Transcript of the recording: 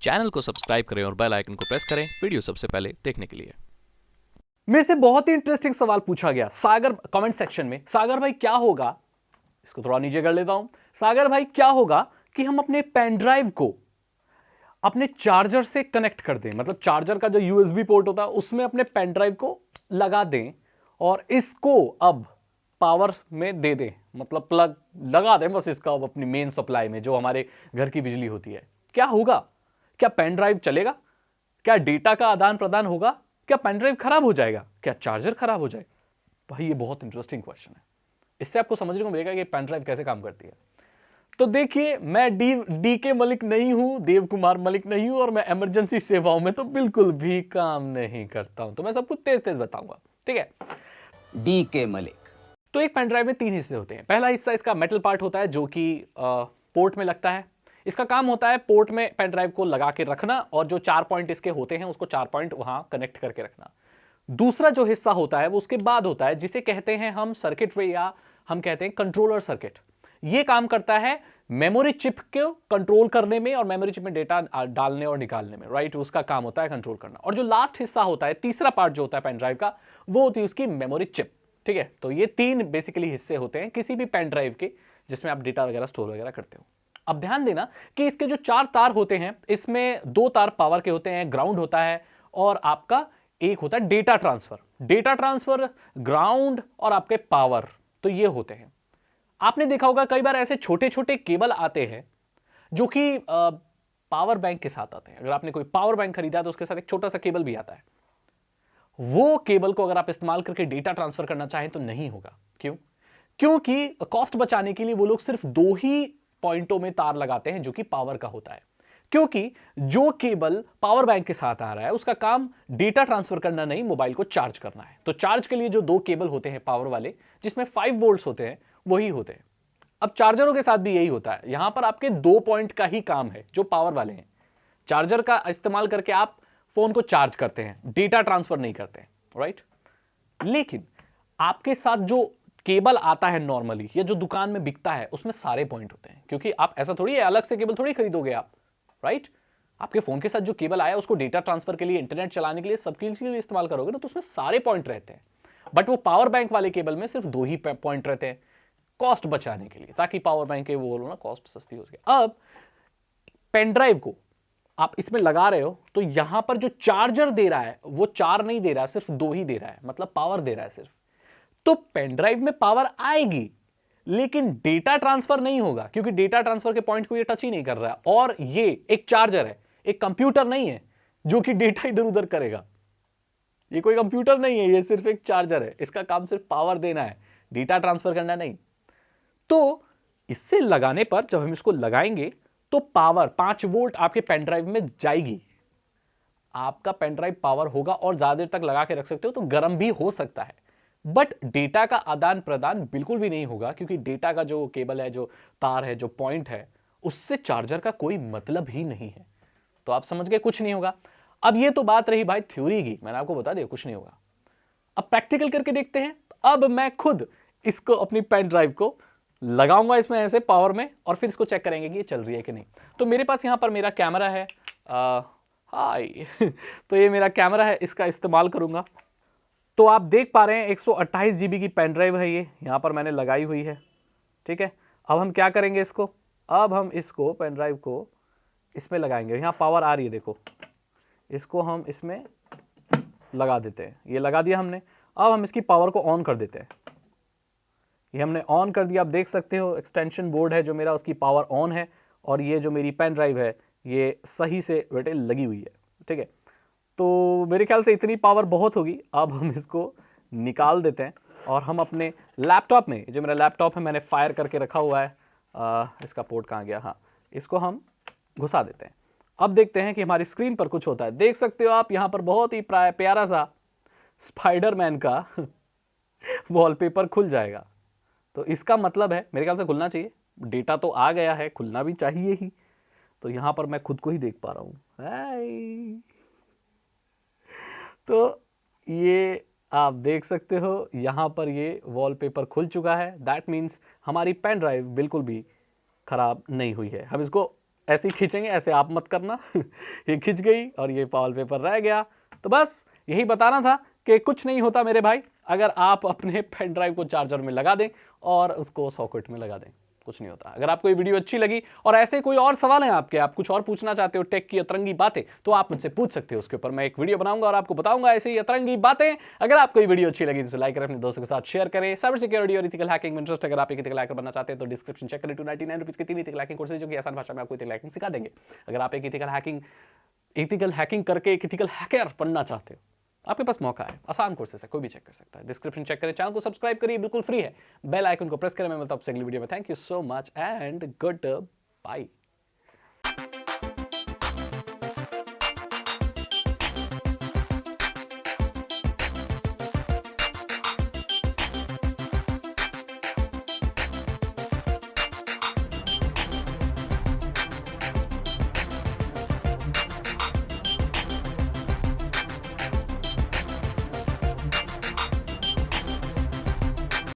Channel को subscribe करें और बेल आइकन को प्रेस करें वीडियो सबसे पहले देखने के लिए। मेरे से बहुत ही इंटरेस्टिंग सवाल पूछा गया सागर कमेंट सेक्शन में। सागर भाई क्या होगा, इसको थोड़ा नीचे कर लेता हूं। सागर भाई क्या होगा कि हम अपने पेन ड्राइव को अपने चार्जर से कनेक्ट कर दें, मतलब चार्जर का जो यूएसबी पोर्ट होता है उसमें अपने पेन ड्राइव को लगा दें और इसको अब पावर में दे दें, मतलब प्लग लगा दें बस इसका अब अपनी मेन सप्लाई में जो हमारे घर की बिजली होती है। क्या होगा? क्या पेन ड्राइव चलेगा? क्या डेटा का आदान प्रदान होगा? क्या पेन ड्राइव खराब हो जाएगा? क्या चार्जर खराब हो जाएगा? भाई ये बहुत इंटरेस्टिंग क्वेश्चन है। इससे आपको समझने को मिलेगा कि पेन ड्राइव कैसे काम करती है। तो देखिए, मैं डी के मलिक नहीं हूं, देव कुमार मलिक नहीं हूं, और मैं इमरजेंसी सेवाओं में तो बिल्कुल भी काम नहीं करता हूं, तो मैं सब कुछ तेज तेज बताऊंगा, ठीक है। डी के मलिक। तो एक पेन ड्राइव में 3 हिस्से होते हैं। पहला हिस्सा इसका मेटल पार्ट होता है जो कि पोर्ट में लगता है। इसका काम होता है पोर्ट में पेन ड्राइव को लगा के रखना और जो 4 पॉइंट इसके होते हैं उसको 4 पॉइंट वहां कनेक्ट करके रखना। दूसरा जो हिस्सा होता है वो उसके बाद होता है जिसे कहते हैं हम सर्किटरी या हम कहते हैं कंट्रोलर सर्किट। ये काम करता है मेमोरी चिप को कंट्रोल करने में और मेमोरी चिप में डेटा डालने और निकालने में, राइट। उसका काम होता है कंट्रोल करना। और जो लास्ट हिस्सा होता है, तीसरा पार्ट जो होता है पेन ड्राइव का, वो होती है उसकी मेमोरी चिप, ठीक है। तो ये 3 बेसिकली हिस्से होते हैं किसी भी पेन ड्राइव के जिसमें आप डेटा वगैरह स्टोर वगैरह करते हो। अब ध्यान देना कि इसके जो 4 तार होते हैं इसमें 2 तार पावर के होते हैं, ग्राउंड होता है, और आपका एक होता है data transfer. Data transfer, ground और आपके पावर, तो ये होते हैं। आपने देखा होगा कई बार ऐसे छोटे छोटे केबल आते हैं जो कि पावर बैंक के साथ आते हैं। अगर आपने कोई पावर बैंक खरीदा तो उसके साथ एक छोटा सा केबल भी आता है। वो केबल को अगर आप इस्तेमाल करके डेटा ट्रांसफर करना चाहें तो नहीं होगा। क्यों? क्योंकि कॉस्ट बचाने के लिए वो लोग सिर्फ 2 ही पॉइंटों में तार लगाते हैं जो कि पावर का होता है। क्योंकि जो केबल पावर बैंक के साथ आ रहा है उसका काम डेटा ट्रांसफर करना नहीं, मोबाइल को चार्ज करना है। तो चार्ज के लिए जो 2 केबल होते हैं पावर वाले जिसमें 5 वोल्ट्स होते हैं वही होते हैं। अब चार्जरों के साथ भी यही होता है। यहां पर आपके 2 पॉइंट का ही काम है जो पावर वाले हैं। चार्जर का इस्तेमाल करके आप फोन को चार्ज करते हैं, डेटा ट्रांसफर नहीं करते हैं, राइट। लेकिन आपके साथ जो केबल आता है नॉर्मली या जो दुकान में बिकता है उसमें सारे पॉइंट होते हैं। क्योंकि आप ऐसा थोड़ी है अलग से केबल थोड़ी खरीदोगे आप, राइट। आपके फोन के साथ जो केबल आया उसको डेटा ट्रांसफर के लिए, इंटरनेट चलाने के लिए, सबके लिए इस्तेमाल करोगे ना, तो उसमें सारे पॉइंट रहते हैं। बट वो पावर बैंक वाले केबल में सिर्फ 2 ही पॉइंट रहते हैं कॉस्ट बचाने के लिए, ताकि पावर बैंक के वो बोलो ना कॉस्ट सस्ती हो सके। अब पेन ड्राइव को आप इसमें लगा रहे हो तो यहां पर जो चार्जर दे रहा है वो 4 नहीं दे रहा है, सिर्फ 2 ही दे रहा है, मतलब पावर दे रहा है सिर्फ। तो पेन ड्राइव में पावर आएगी लेकिन डेटा ट्रांसफर नहीं होगा क्योंकि डेटा ट्रांसफर के पॉइंट को ये टच ही नहीं कर रहा है। और ये एक चार्जर है, एक कंप्यूटर नहीं है जो कि डेटा इधर उधर करेगा। ये कोई कंप्यूटर नहीं है, ये सिर्फ एक चार्जर है। इसका काम सिर्फ पावर देना है, डेटा ट्रांसफर करना नहीं। तो इससे लगाने पर जब हम इसको लगाएंगे तो पावर 5 वोल्ट आपके पेन ड्राइव में जाएगी। आपका पेन ड्राइव पावर होगा और ज्यादा देर तक लगा के रख सकते हो, तो गर्म भी हो सकता है, बट डेटा का आदान प्रदान बिल्कुल भी नहीं होगा क्योंकि डेटा का जो केबल है, जो तार है, जो पॉइंट है, उससे चार्जर का कोई मतलब ही नहीं है। तो आप समझ गए कुछ नहीं होगा। अब ये तो बात रही भाई थ्योरी की, मैंने आपको बता दिया कुछ नहीं होगा। अब प्रैक्टिकल करके देखते हैं। अब मैं खुद इसको अपनी पेन ड्राइव को लगाऊंगा इसमें ऐसे पावर में और फिर इसको चेक करेंगे कि ये चल रही है कि नहीं। तो मेरे पास यहां पर मेरा कैमरा है, हाय तो ये मेरा कैमरा है, इसका इस्तेमाल करूंगा। तो आप देख पा रहे हैं 128 जीबी की पेन ड्राइव है, ये यहां पर मैंने लगाई हुई है, ठीक है। अब हम क्या करेंगे इसको, अब हम इसको पेन ड्राइव को इसमें लगाएंगे। यहां पावर आ रही है, देखो, इसको हम इसमें लगा देते हैं। ये लगा दिया हमने। अब हम इसकी पावर को ऑन कर देते हैं। ये हमने ऑन कर दिया। आप देख सकते हो एक्सटेंशन बोर्ड है जो मेरा, उसकी पावर ऑन है और ये जो मेरी पेन ड्राइव है ये सही से बेटे लगी हुई है, ठीक है। तो मेरे ख्याल से इतनी पावर बहुत होगी। अब हम इसको निकाल देते हैं और हम अपने लैपटॉप में, जो मेरा लैपटॉप है मैंने फायर करके रखा हुआ है, इसका पोर्ट कहाँ गया, हाँ, इसको हम घुसा देते हैं। अब देखते हैं कि हमारी स्क्रीन पर कुछ होता है। देख सकते हो आप यहाँ पर बहुत ही प्यारा सा स्पाइडरमैन का वॉलपेपर खुल जाएगा। तो इसका मतलब है मेरे ख्याल से खुलना चाहिए, डेटा तो आ गया है, खुलना भी चाहिए ही। तो यहां पर मैं खुद को ही देख पा रहा हूं। तो ये आप देख सकते हो यहां पर ये वॉलपेपर खुल चुका है। दैट मीन्स हमारी पेन ड्राइव बिल्कुल भी खराब नहीं हुई है। हम इसको ऐसे ही खींचेंगे, ऐसे आप मत करना। ये खिंच गई और ये वॉलपेपर रह गया। तो बस यही बताना था कि कुछ नहीं होता मेरे भाई, अगर आप अपने पेन ड्राइव को चार्जर में लगा दें और उसको सॉकेट में लगा दें, कुछ नहीं होता। अगर आपको ये वीडियो अच्छी लगी और ऐसे कोई और सवाल है आपके, आप कुछ और पूछना चाहते हो टेक की अतरंगी बातें, तो आप मुझसे पूछ सकते हो। उसके ऊपर मैं एक वीडियो बनाऊंगा और आपको बताऊंगा ऐसे ही अतरंगी बातें। अगर आपको ये वीडियो अच्छी लगी तो लाइक करें, अपने दोस्तों के साथ शेयर करें। साइबर सिक्योरिटी और इथिकल हैकिंग में इंटरेस्ट, अगर आप एक इथिकल हैकर बनना चाहते हैं तो डिस्क्रिप्शन चेक करें। 299 रुपीज के 3 इथिकल हैकिंग कोर्सेज जो कि आसान भाषा में आपको इथिकल हैकिंग सिखा देंगे। अगर आप एक इथिकल हैकिंग करके एक इथिकल हैकर बनना चाहते हो, आपके पास मौका है, आसान कोर्सेस है, कोई भी चेक कर सकता है। डिस्क्रिप्शन चेक करें, चैनल को सब्सक्राइब करिए, बिल्कुल फ्री है। बेल आइकन को प्रेस करें। मैं मिलता हूं आपसे अगली वीडियो में। Thank you so much and good bye.